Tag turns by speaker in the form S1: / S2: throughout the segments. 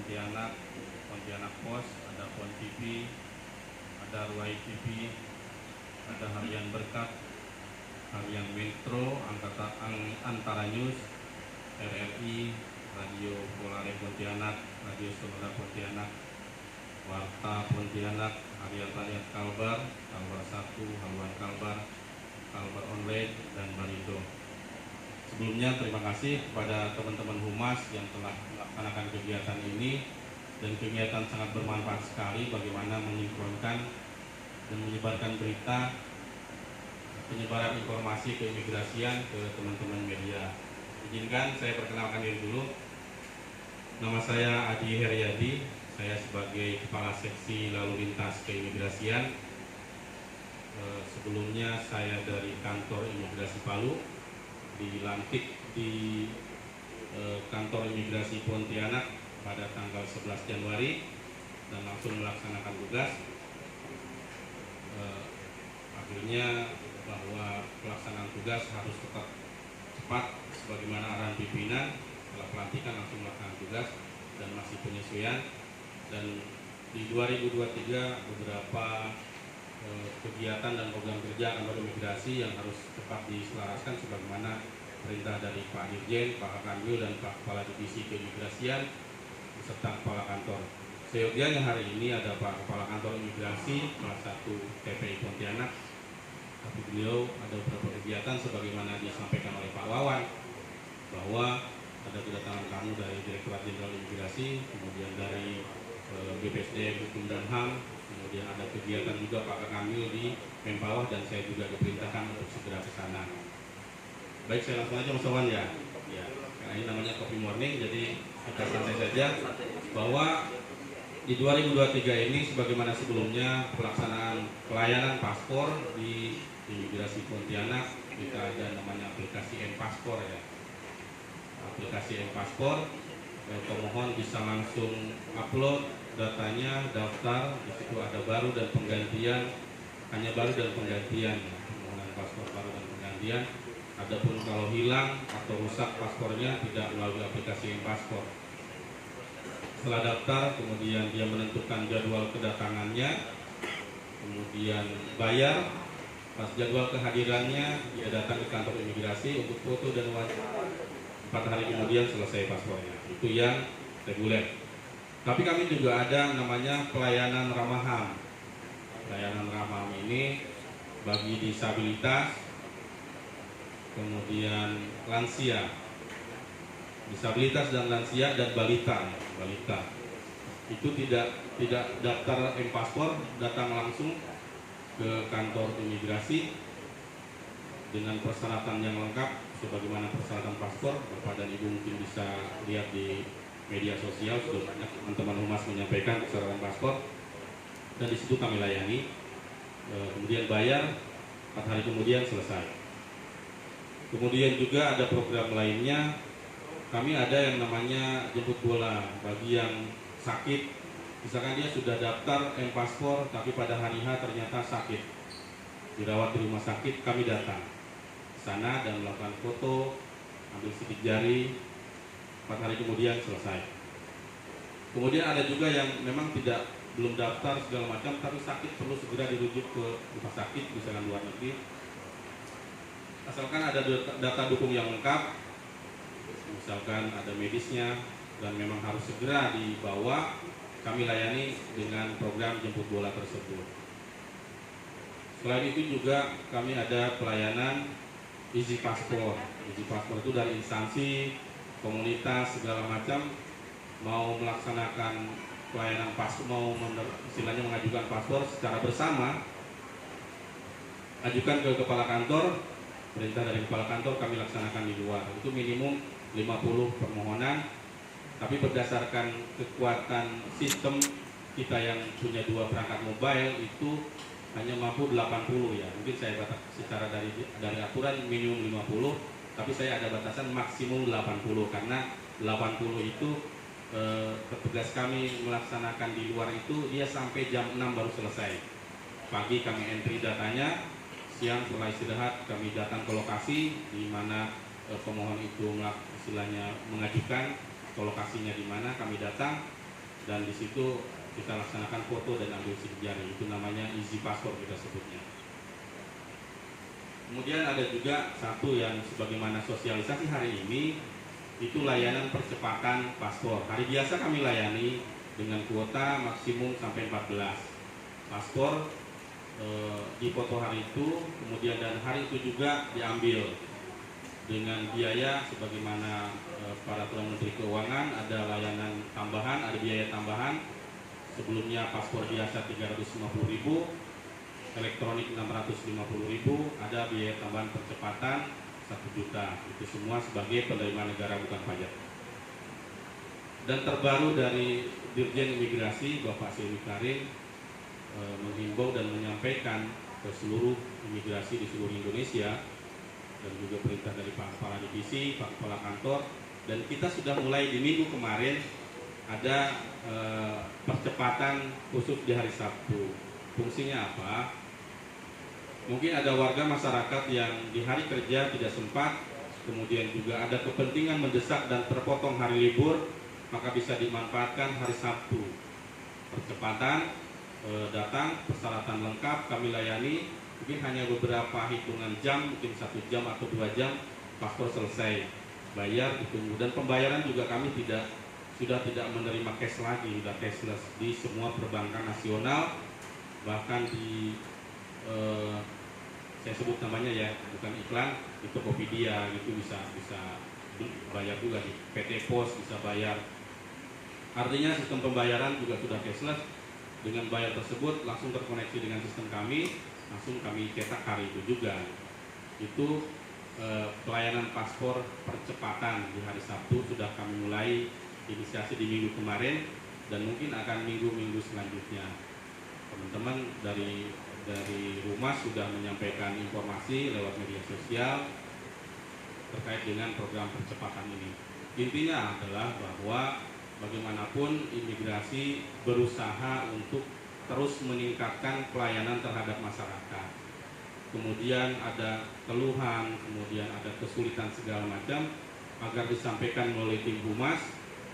S1: Pontianak, Pontianak Pos, ada Pon TV, ada Ruai TV, ada Harian Berkat, Harian Metro, Antara News, RRI, Radio Polare Pontianak, Radio Sonora Pontianak, Warta Pontianak, Harian Rakyat Kalbar, Kalbar 1, Haluan Kalbar, Kalbar Online, dan Barindo. Sebelumnya terima kasih kepada teman-teman Humas yang telah melaksanakan kegiatan ini, dan kegiatan sangat bermanfaat sekali bagaimana menyinkronkan dan menyebarkan berita, penyebaran informasi keimigrasian ke teman-teman media. Izinkan saya perkenalkan diri dulu. Nama saya Adi Heryadi, saya sebagai Kepala Seksi Lalu Lintas Keimigrasian. Sebelumnya saya dari Kantor Imigrasi Palu, dilantik di Kantor Imigrasi Pontianak pada tanggal 11 Januari dan langsung melaksanakan tugas. Akhirnya bahwa pelaksanaan tugas harus tetap cepat sebagaimana arahan pimpinan. Setelah pelantikan langsung melaksanakan tugas dan masih penyesuaian. Dan di 2023 beberapa kegiatan dan program kerja kantor imigrasi yang harus cepat diselaraskan sebagaimana perintah dari Pak Dirjen, Pak Kanwil, dan Pak Kepala Divisi Keimigrasian beserta Kepala Kantor. Seyogianya hari ini ada Pak Kepala Kantor Imigrasi kelas 1 TPI Pontianak, tapi beliau ada beberapa kegiatan sebagaimana disampaikan oleh Pak Wawan bahwa ada kedatangan tamu dari Direktorat Jenderal Imigrasi, kemudian dari BPSDM Hukum dan HAM, kemudian ada kegiatan juga Pak Kamil di Mempawah, dan saya juga diperintahkan untuk segera ke sana. Baik, saya langsung aja Mas Wawan ya. Karena ini namanya Coffee Morning, jadi kita santai saja bahwa di 2023 ini sebagaimana sebelumnya pelaksanaan pelayanan paspor di Imigrasi Pontianak, kita ada namanya aplikasi M-Paspor ya. Aplikasi M-Paspor, pemohon bisa langsung upload datanya, daftar, di situ ada baru dan penggantian, hanya baru dan penggantian, permohonan paspor baru dan penggantian. Adapun kalau hilang atau rusak paspornya tidak melalui aplikasi M-Paspor. Setelah daftar, kemudian dia menentukan jadwal kedatangannya, kemudian bayar. Pas jadwal kehadirannya, dia datang ke kantor imigrasi untuk foto dan wajib. 4 hari kemudian selesai paspornya. Itu yang reguler. Tapi kami juga ada namanya pelayanan ramah HAM. Pelayanan ramah HAM ini bagi disabilitas, kemudian lansia, disabilitas dan lansia, dan balita. Itu tidak daftar M-Paspor, datang langsung ke kantor imigrasi dengan persyaratan yang lengkap sebagaimana persyaratan paspor. Bapak dan Ibu mungkin bisa lihat di media sosial, sudah banyak teman-teman Humas menyampaikan persyaratan paspor, dan di situ kami layani. Kemudian bayar, 4 hari kemudian selesai. Kemudian juga ada program lainnya, kami ada yang namanya jemput bola bagi yang sakit. Misalkan dia sudah daftar M-Paspor tapi pada hari H ternyata sakit, dirawat di rumah sakit, kami datang ke sana dan melakukan foto, ambil sidik jari, 4 hari kemudian selesai. Kemudian ada juga yang memang belum daftar segala macam tapi sakit, perlu segera dirujuk ke rumah sakit, misalkan luar negeri. Asalkan ada data dukung yang lengkap, misalkan ada medisnya, dan memang harus segera dibawa, kami layani dengan program jemput bola tersebut. Selain itu juga kami ada pelayanan Easy Paspor. Easy Paspor itu dari instansi, komunitas, segala macam mau melaksanakan pelayanan paspor, istilahnya mengajukan paspor secara bersama, ajukan ke kepala kantor, perintah dari kepala kantor kami laksanakan di luar. Itu minimum 50 permohonan, tapi berdasarkan kekuatan sistem kita yang punya 2 perangkat mobile itu hanya mampu 80 ya. Mungkin saya batas secara dari aturan minimum 50, tapi saya ada batasan maksimum 80 karena 80 itu petugas kami melaksanakan di luar itu dia sampai jam 6 baru selesai. Pagi kami entry datanya, siang setelah istirahat kami datang ke lokasi di mana pemohon itu istilahnya mengajukan ke lokasinya di mana, kami datang dan di situ kita laksanakan foto dan ambil sidik jari. Itu namanya easy passport kita sebutnya. Kemudian ada juga satu yang sebagaimana sosialisasi hari ini, itu layanan percepatan paspor. Hari biasa kami layani dengan kuota maksimum sampai 14 paspor di foto hari itu, kemudian dan hari itu juga diambil dengan biaya sebagaimana peraturan Menteri Keuangan. Ada layanan tambahan, ada biaya tambahan. Sebelumnya paspor biasa 350.000, elektronik 650.000, ada biaya tambahan percepatan 1 juta. Itu semua sebagai penerima negara bukan pajak. Dan terbaru dari Dirjen Imigrasi Bapak Seni Karim menghimbau dan menyampaikan ke seluruh imigrasi di seluruh Indonesia, dan juga perintah dari Pak Kepala Divisi, Pak Kepala Kantor, dan kita sudah mulai di minggu kemarin ada percepatan khusus di hari Sabtu. Fungsinya apa? Mungkin ada warga masyarakat yang di hari kerja tidak sempat, kemudian juga ada kepentingan mendesak dan terpotong hari libur, maka bisa dimanfaatkan hari Sabtu. Percepatan datang, persyaratan lengkap, kami layani, mungkin hanya beberapa hitungan jam, mungkin 1 jam atau 2 jam, paspor selesai, bayar, ditunggu. Dan pembayaran juga kami sudah tidak menerima cash lagi, sudah cashless di semua perbankan nasional, bahkan di saya sebut namanya ya, bukan iklan, di Tokopedia gitu bisa bayar juga, di PT Pos bisa bayar. Artinya sistem pembayaran juga sudah cashless. Dengan bayar tersebut langsung terkoneksi dengan sistem kami, langsung kami cetak hari itu juga. Itu pelayanan paspor percepatan di hari Sabtu sudah kami mulai inisiasi di minggu kemarin, dan mungkin akan minggu-minggu selanjutnya. Teman-teman dari rumah sudah menyampaikan informasi lewat media sosial terkait dengan program percepatan ini. Intinya adalah bahwa bagaimanapun imigrasi berusaha untuk terus meningkatkan pelayanan terhadap masyarakat. Kemudian ada keluhan, kemudian ada kesulitan segala macam, agar disampaikan melalui tim humas,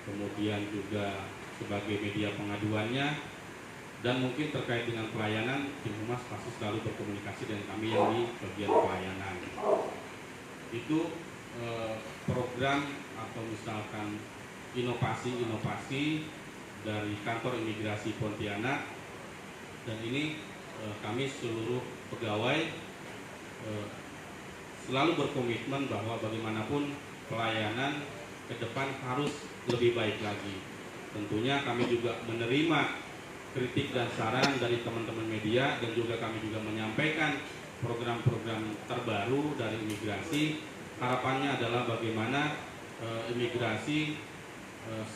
S1: kemudian juga sebagai media pengaduannya, dan mungkin terkait dengan pelayanan, tim humas pasti selalu berkomunikasi dengan kami yang di bagian pelayanan. Itu program atau misalkan inovasi dari kantor imigrasi Pontianak, dan ini kami seluruh pegawai selalu berkomitmen bahwa bagaimanapun pelayanan ke depan harus lebih baik lagi. Tentunya kami juga menerima kritik dan saran dari teman-teman media, dan juga kami juga menyampaikan program-program terbaru dari imigrasi. Harapannya adalah bagaimana imigrasi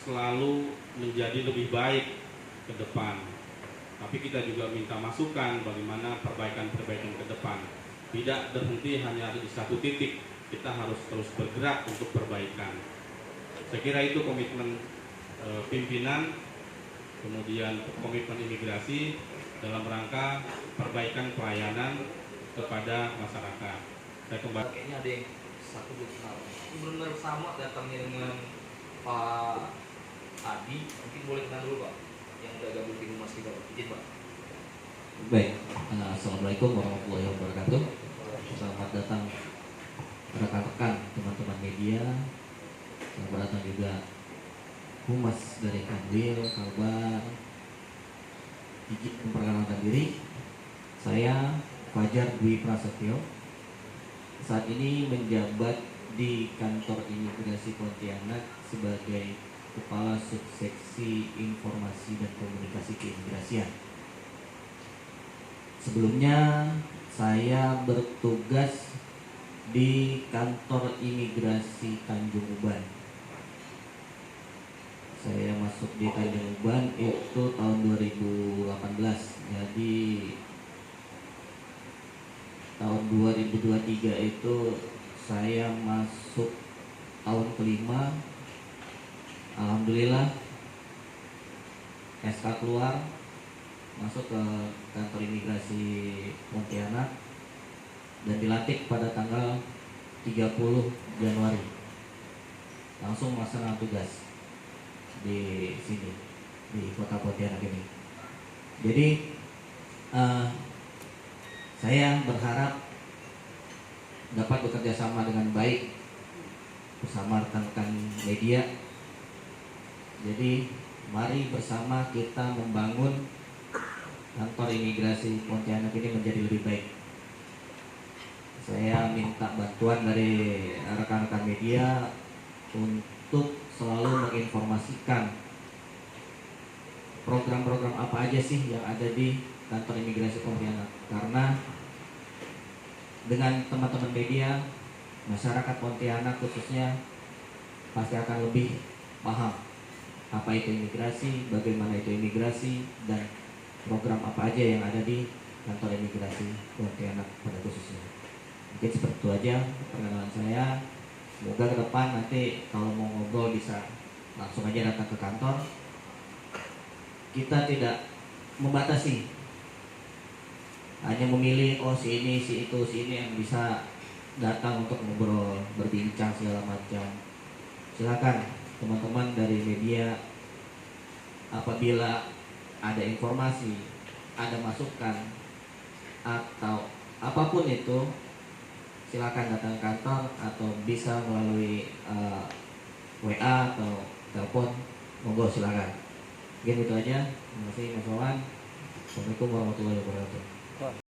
S1: selalu menjadi lebih baik ke depan. Tapi kita juga minta masukan bagaimana perbaikan-perbaikan ke depan. Tidak berhenti hanya di satu titik, kita harus terus bergerak untuk perbaikan. Saya kira itu komitmen pimpinan, kemudian komitmen imigrasi dalam rangka perbaikan pelayanan kepada masyarakat. Saya kembali.
S2: Kayaknya ada yang satu kenal. Itu benar sama datangnya dengan Pak Adi. Mungkin boleh kenal dulu Pak, yang udah gabung di humas kita. Izin Pak.
S3: Baik, Assalamualaikum warahmatullahi wabarakatuh. Selamat datang rekan-rekan, teman-teman media. Selamat datang juga humas dari Kanwil, Kalbar. Izin memperkenalkan diri. Saya Fajar Dwi Prasetyo. Saat ini menjabat di kantor imigrasi Pontianak sebagai Kepala Subseksi Informasi dan Komunikasi Keimigrasian. Sebelumnya saya bertugas di kantor imigrasi Tanjung Uban. Saya masuk di Tanjung Uban itu tahun 2018. Jadi tahun 2023 itu saya masuk tahun kelima. Alhamdulillah SK keluar, masuk ke kantor imigrasi Pontianak dan dilantik pada tanggal 30 Januari. Langsung melaksanakan tugas di sini. di Kota Pontianak ini. Jadi saya berharap dapat bekerja sama dengan baik bersama rekan-rekan media. Jadi mari bersama kita membangun kantor imigrasi Pontianak ini menjadi lebih baik. Saya minta bantuan dari rekan-rekan media untuk selalu menginformasikan program-program apa aja sih yang ada di kantor imigrasi Pontianak. Karena dengan teman-teman media, masyarakat Pontianak khususnya pasti akan lebih paham apa itu imigrasi, bagaimana itu imigrasi, dan program apa aja yang ada di kantor imigrasi Pontianak pada khususnya. Mungkin seperti itu aja perkenalan saya. Semoga ke depan nanti kalau mau ngobrol bisa langsung aja datang ke kantor. Kita tidak membatasi, hanya memilih si ini, si itu, si ini yang bisa datang untuk ngobrol, berbincang segala macam. Silakan teman-teman dari media, apabila ada informasi, ada masukan atau apapun itu, silakan datang ke kantor atau bisa melalui WA atau telepon. Monggo silakan. Mungkin itu aja. Terima kasih Mas Wawan. Assalamualaikum warahmatullahi wabarakatuh.